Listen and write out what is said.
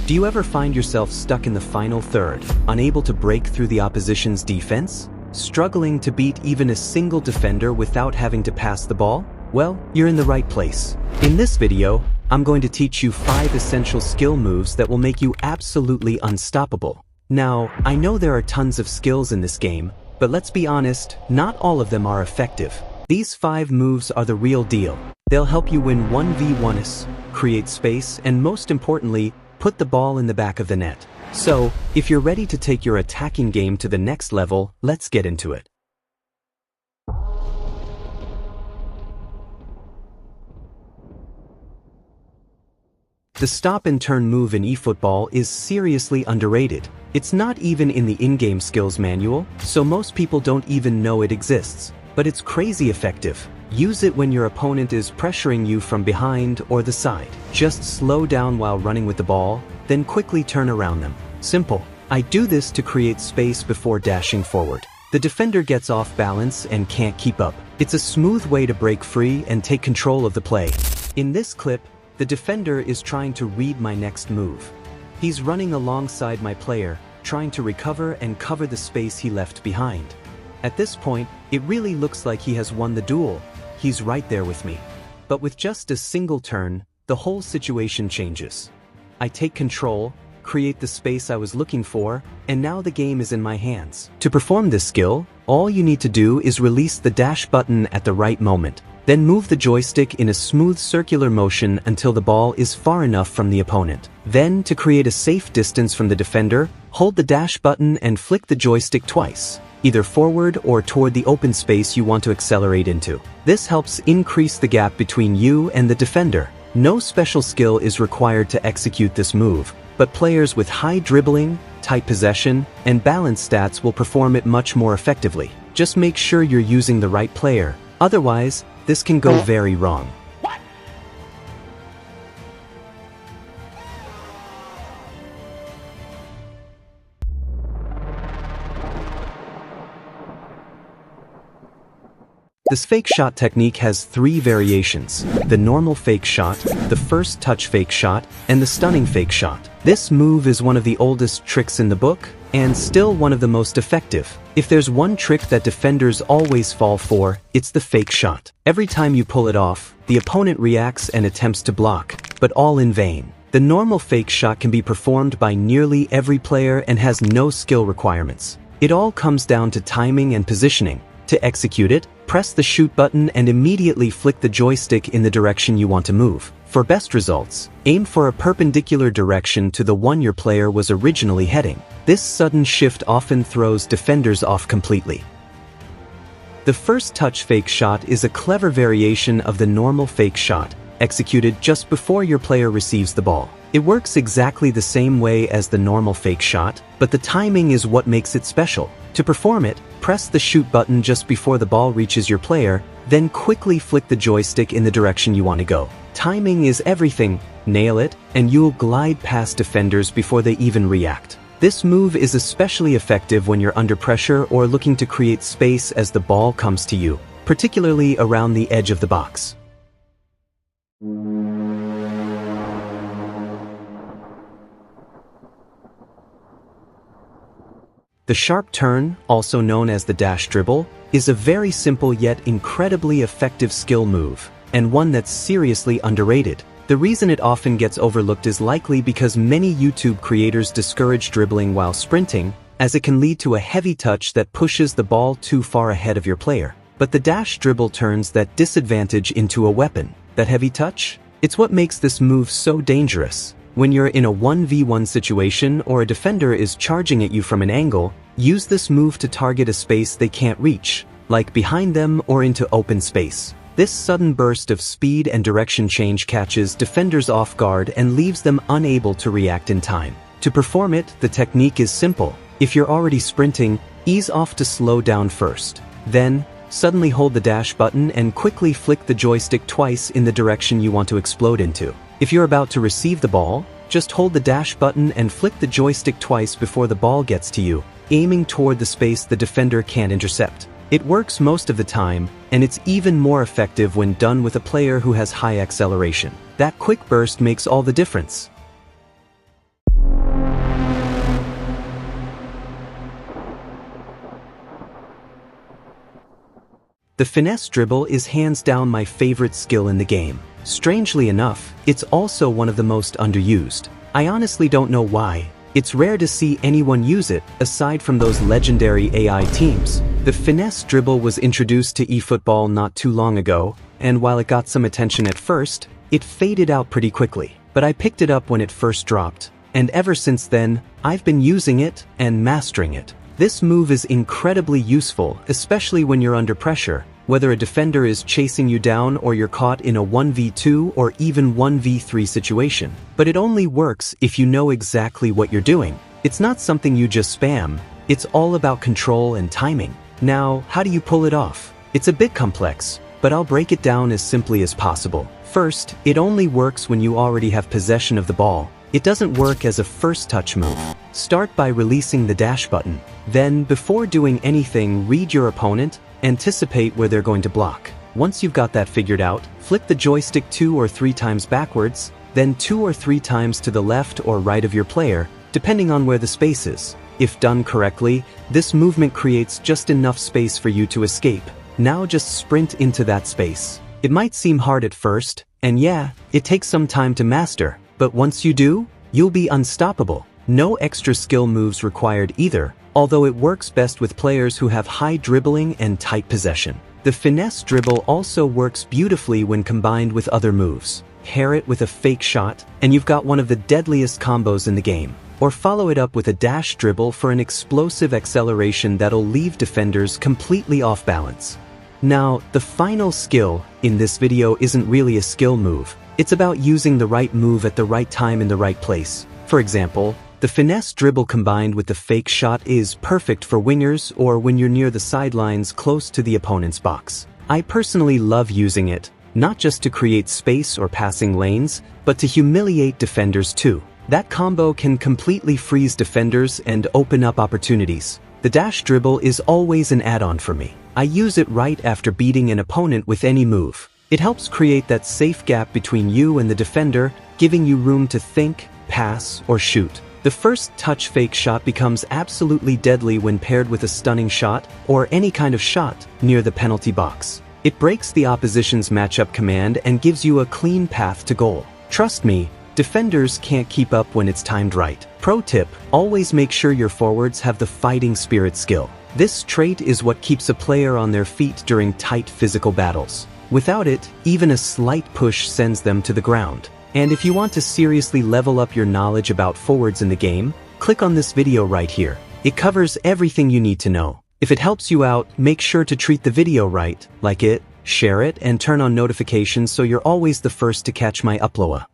Do you ever find yourself stuck in the final third, unable to break through the opposition's defense? Struggling to beat even a single defender without having to pass the ball? Well, you're in the right place. In this video, I'm going to teach you 5 essential skill moves that will make you absolutely unstoppable. Now, I know there are tons of skills in this game, but let's be honest, not all of them are effective. These 5 moves are the real deal. They'll help you win 1v1s, create space, and most importantly, put the ball in the back of the net. So, if you're ready to take your attacking game to the next level, let's get into it. The stop and turn move in eFootball is seriously underrated. It's not even in the in-game skills manual, so most people don't even know it exists. But it's crazy effective. Use it when your opponent is pressuring you from behind or the side. Just slow down while running with the ball, then quickly turn around them. Simple. I do this to create space before dashing forward. The defender gets off balance and can't keep up. It's a smooth way to break free and take control of the play. In this clip, the defender is trying to read my next move. He's running alongside my player, trying to recover and cover the space he left behind. At this point, it really looks like he has won the duel. He's right there with me. But with just a single turn, the whole situation changes. I take control, create the space I was looking for, and now the game is in my hands. To perform this skill, all you need to do is release the dash button at the right moment. Then move the joystick in a smooth circular motion until the ball is far enough from the opponent. Then, to create a safe distance from the defender, hold the dash button and flick the joystick twice, either forward or toward the open space you want to accelerate into. This helps increase the gap between you and the defender. No special skill is required to execute this move, but players with high dribbling, tight possession, and balance stats will perform it much more effectively. Just make sure you're using the right player. Otherwise, this can go very wrong. This fake shot technique has 3 variations: the normal fake shot, the first touch fake shot, and the stunning fake shot. This move is one of the oldest tricks in the book, and still one of the most effective. If there's one trick that defenders always fall for, it's the fake shot. Every time you pull it off, the opponent reacts and attempts to block, but all in vain. The normal fake shot can be performed by nearly every player and has no skill requirements. It all comes down to timing and positioning. To execute it, press the shoot button and immediately flick the joystick in the direction you want to move. For best results, aim for a perpendicular direction to the one your player was originally heading. This sudden shift often throws defenders off completely. The first touch fake shot is a clever variation of the normal fake shot, executed just before your player receives the ball. It works exactly the same way as the normal fake shot, but the timing is what makes it special. To perform it, press the shoot button just before the ball reaches your player, then quickly flick the joystick in the direction you want to go. Timing is everything. Nail it, and you'll glide past defenders before they even react. This move is especially effective when you're under pressure or looking to create space as the ball comes to you, particularly around the edge of the box. The sharp turn, also known as the dash dribble, is a very simple yet incredibly effective skill move, and one that's seriously underrated. The reason it often gets overlooked is likely because many YouTube creators discourage dribbling while sprinting, as it can lead to a heavy touch that pushes the ball too far ahead of your player. But the dash dribble turns that disadvantage into a weapon. That heavy touch? It's what makes this move so dangerous. When you're in a 1v1 situation or a defender is charging at you from an angle, use this move to target a space they can't reach, like behind them or into open space. This sudden burst of speed and direction change catches defenders off guard and leaves them unable to react in time. To perform it, the technique is simple. If you're already sprinting, ease off to slow down first. Then, suddenly hold the dash button and quickly flick the joystick twice in the direction you want to explode into. If you're about to receive the ball, just hold the dash button and flick the joystick twice before the ball gets to you, aiming toward the space the defender can't intercept. It works most of the time, and it's even more effective when done with a player who has high acceleration. That quick burst makes all the difference. The finesse dribble is hands down my favorite skill in the game. Strangely enough, it's also one of the most underused. I honestly don't know why. It's rare to see anyone use it, aside from those legendary AI teams. The finesse dribble was introduced to eFootball not too long ago, and while it got some attention at first, it faded out pretty quickly. But I picked it up when it first dropped, and ever since then, I've been using it and mastering it. This move is incredibly useful, especially when you're under pressure, whether a defender is chasing you down or you're caught in a 1v2 or even 1v3 situation. But it only works if you know exactly what you're doing. It's not something you just spam, it's all about control and timing. Now, how do you pull it off? It's a bit complex, but I'll break it down as simply as possible. First, it only works when you already have possession of the ball. It doesn't work as a first touch move. Start by releasing the dash button. Then, before doing anything, read your opponent, anticipate where they're going to block. Once you've got that figured out, flip the joystick 2 or 3 times backwards, then 2 or 3 times to the left or right of your player, depending on where the space is. If done correctly, this movement creates just enough space for you to escape. Now just sprint into that space. It might seem hard at first, and yeah, it takes some time to master, but once you do, you'll be unstoppable. No extra skill moves required either, although it works best with players who have high dribbling and tight possession. The finesse dribble also works beautifully when combined with other moves. Pair it with a fake shot, and you've got one of the deadliest combos in the game. Or follow it up with a dash dribble for an explosive acceleration that'll leave defenders completely off balance. Now, the final skill in this video isn't really a skill move. It's about using the right move at the right time in the right place. For example, the finesse dribble combined with the fake shot is perfect for wingers or when you're near the sidelines close to the opponent's box. I personally love using it, not just to create space or passing lanes, but to humiliate defenders too. That combo can completely freeze defenders and open up opportunities. The dash dribble is always an add-on for me. I use it right after beating an opponent with any move. It helps create that safe gap between you and the defender, giving you room to think, pass, or shoot. The first touch fake shot becomes absolutely deadly when paired with a stunning shot, or any kind of shot, near the penalty box. It breaks the opposition's matchup command and gives you a clean path to goal. Trust me, defenders can't keep up when it's timed right. Pro tip, always make sure your forwards have the fighting spirit skill. This trait is what keeps a player on their feet during tight physical battles. Without it, even a slight push sends them to the ground. And if you want to seriously level up your knowledge about forwards in the game, click on this video right here. It covers everything you need to know. If it helps you out, make sure to treat the video right, like it, share it, and turn on notifications so you're always the first to catch my upload.